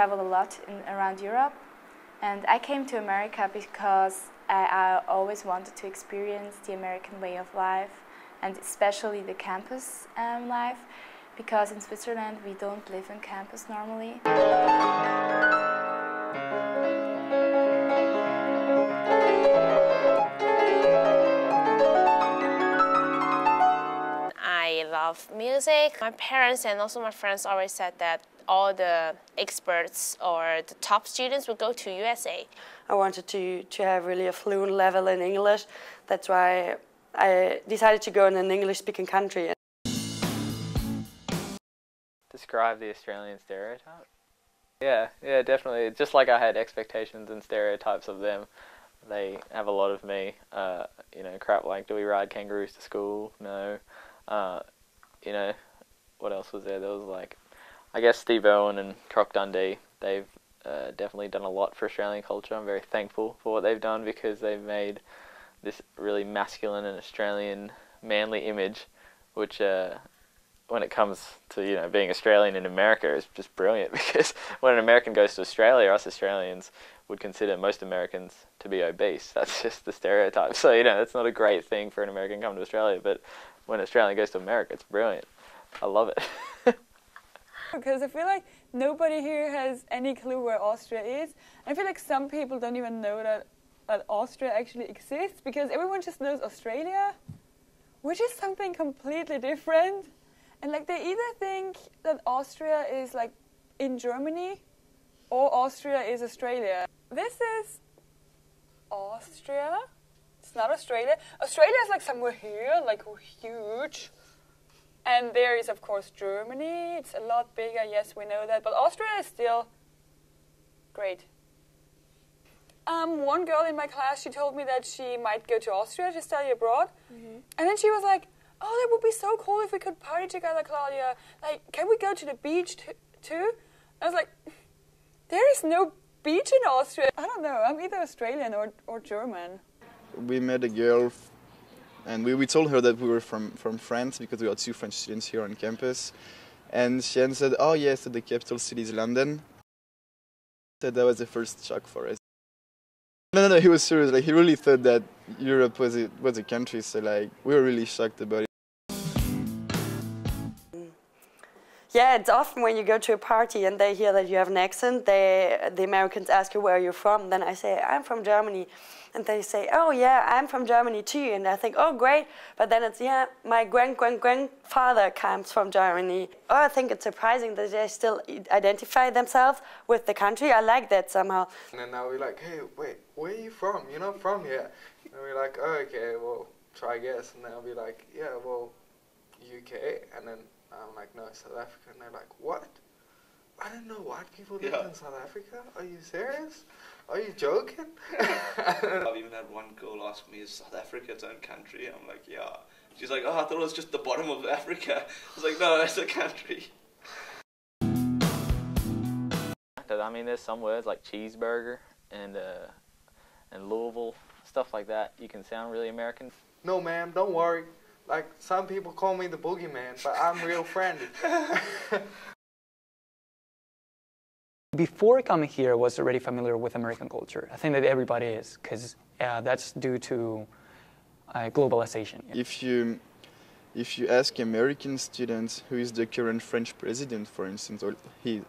traveled a lot around Europe, and I came to America because I always wanted to experience the American way of life, and especially the campus life, because in Switzerland we don't live on campus normally. I love music. My parents and also my friends always said that all the experts or the top students would go to USA. I wanted to have really a fluent level in English. That's why I decided to go in an English-speaking country. Describe the Australian stereotype? Yeah, definitely. Just like I had expectations and stereotypes of them, they have a lot of me. You know, crap like, do we ride kangaroos to school? No. You know, what else was there? There was like, I guess Steve Irwin and Croc Dundee. They've definitely done a lot for Australian culture. I'm very thankful for what they've done because they've made this really masculine and Australian manly image, which when it comes to, you know, being Australian in America is just brilliant, because when an American goes to Australia, us Australians would consider most Americans to be obese. That's just the stereotype. So, you know, that's not a great thing for an American coming to Australia, but when an Australian goes to America, it's brilliant. I love it. Because I feel like nobody here has any clue where Austria is. I feel like some people don't even know that Austria actually exists, because everyone just knows Australia, which is something completely different. And like they either think that Austria is like in Germany or Austria is Australia. This is Austria. It's not Australia. Australia is like somewhere here, like huge. And there is, of course, Germany. It's a lot bigger, yes, we know that. But Austria is still great. One girl in my class, she told me that she might go to Austria to study abroad. Mm-hmm. And then she was like, oh, that would be so cool if we could party together, Claudia. Like, can we go to the beach too? I was like, there is no beach in Austria. I don't know, I'm either Australian or German. We met a girl, and we told her that we were from France, because we had 2 French students here on campus. And she answered, oh yes, so the capital city is London. So that was the first shock for us. No, he was serious. Like, he really thought that Europe was a country, so like we were really shocked about it. Yeah, it's often when you go to a party and they hear that you have an accent, the Americans ask you where you're from. Then I say, I'm from Germany. And they say, oh yeah, I'm from Germany too. And I think, oh great. But then it's, yeah, my grandfather comes from Germany. Oh, I think it's surprising that they still identify themselves with the country. I like that somehow. And then now we're like, hey, wait, where are you from? You're not from here. And we're like, oh, okay, well, try guess. And they'll be like, yeah, well, UK. And then I'm like, no, South Africa. And they're like, what? I didn't know white people lived in South Africa. Are you serious? Are you joking? I've even had one girl ask me, is South Africa its own country? I'm like, yeah. She's like, oh, I thought it was just the bottom of Africa. I was like, no, it's a country. I mean, there's some words like cheeseburger and Louisville, stuff like that. You can sound really American. No, ma'am, don't worry. Like, some people call me the boogeyman, but I'm real friendly. Before coming here, I was already familiar with American culture. I think that everybody is, because that's due to globalization. If you ask American students who is the current French president, for instance, or he's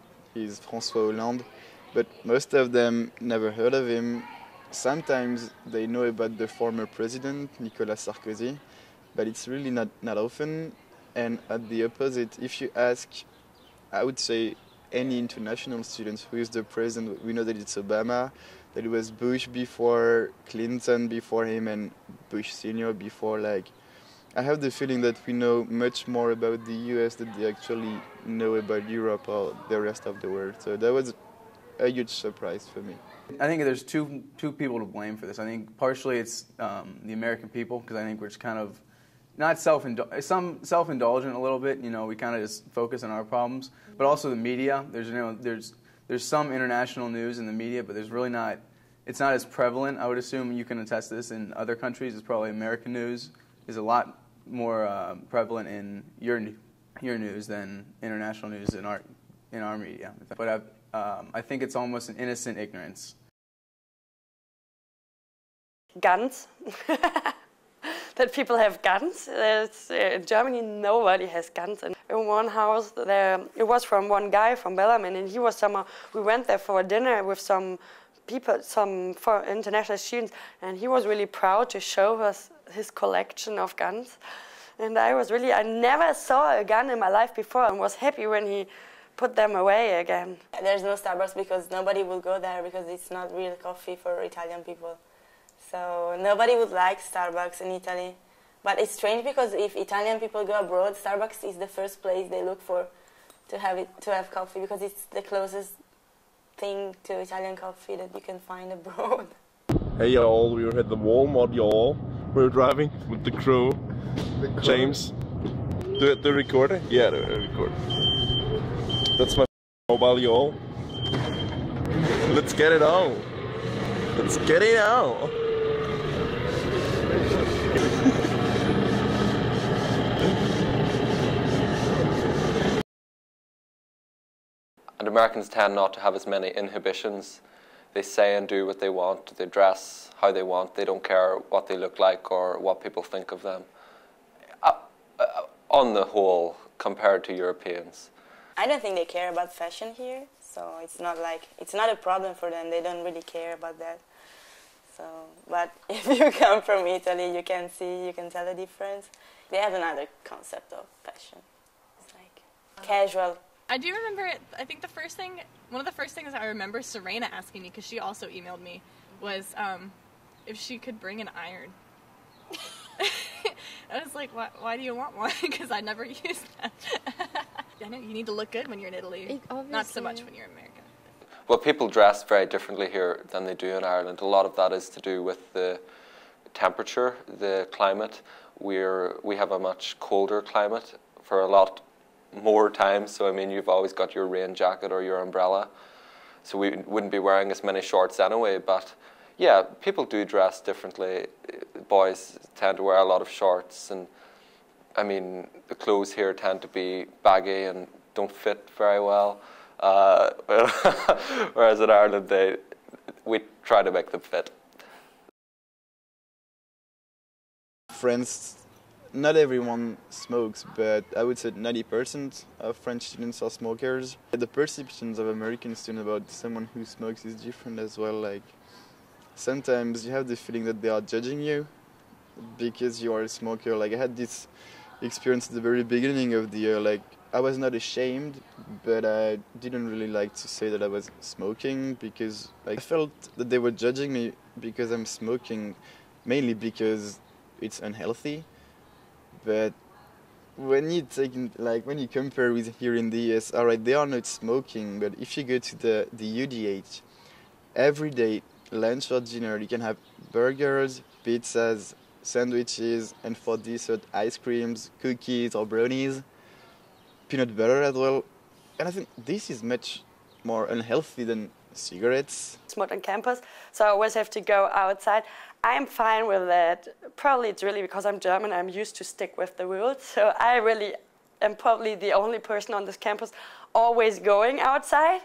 François Hollande, but most of them never heard of him. Sometimes they know about the former president, Nicolas Sarkozy, but it's really not often. And at the opposite, if you ask, I would say, any international students who is the president, we know that it's Obama, that it was Bush before, Clinton before him, and Bush Senior before. Like, I have the feeling that we know much more about the US than they actually know about Europe or the rest of the world. So that was a huge surprise for me. I think there's two people to blame for this. I think partially it's the American people, because I think we're just kind of not self-indulgent a little bit. You know, we kind of just focus on our problems, but also the media. There's some international news in the media, but there's really not. It's not as prevalent. I would assume you can attest to this in other countries. It's probably American news is a lot more prevalent in your news than international news in our media. But I think it's almost an innocent ignorance. Guns. That people have guns. In Germany, nobody has guns. And in one house, there, it was from one guy from Bellarmine, and he was somehow, we went there for a dinner with some people, some international students, and he was really proud to show us his collection of guns. And I never saw a gun in my life before, and was happy when he put them away again. There's no Starbucks because nobody will go there because it's not real coffee for Italian people. So nobody would like Starbucks in Italy. But it's strange because if Italian people go abroad, Starbucks is the first place they look for to have coffee because it's the closest thing to Italian coffee that you can find abroad. Hey y'all, we were at the Walmart, y'all. We were driving with the crew. James, the recorder? Yeah, the recorder. That's my mobile, y'all. Let's get it on. Let's get it on. And Americans tend not to have as many inhibitions. They say and do what they want. They dress how they want. They don't care what they look like or what people think of them. On the whole, compared to Europeans. I don't think they care about fashion here, so it's not a problem for them. They don't really care about that. So, but if you come from Italy, you can tell the difference. They have another concept of fashion. It's like casual. I do remember it. I think one of the first things I remember Serena asking me, because she also emailed me, was if she could bring an iron. I was like, why do you want one? Because I never used that. I know you need to look good when you're in Italy. Not so much when you're in America. Well, people dress very differently here than they do in Ireland. A lot of that is to do with the temperature, the climate. We have a much colder climate for a lot more time. So, I mean, you've always got your rain jacket or your umbrella. So we wouldn't be wearing as many shorts anyway. But yeah, people do dress differently. Boys tend to wear a lot of shorts. And I mean, the clothes here tend to be baggy and don't fit very well. Whereas in Ireland, we try to make them fit. France, not everyone smokes, but I would say 90% of French students are smokers. The perceptions of American students about someone who smokes is different as well. Like, sometimes you have the feeling that they are judging you because you are a smoker. Like, I had this experience at the very beginning of the year. Like, I was not ashamed, but I didn't really like to say that I was smoking because I felt that they were judging me because I'm smoking, mainly because it's unhealthy. But when you compare with here in the US, all right, they are not smoking, but if you go to the UDH, every day, lunch or dinner, you can have burgers, pizzas, sandwiches, and for dessert, ice creams, cookies or brownies, peanut butter as well. And I think this is much more unhealthy than cigarettes. Smoke on campus, so I always have to go outside. I'm fine with that. Probably it's really because I'm German, I'm used to stick with the rules. So I really am probably the only person on this campus always going outside.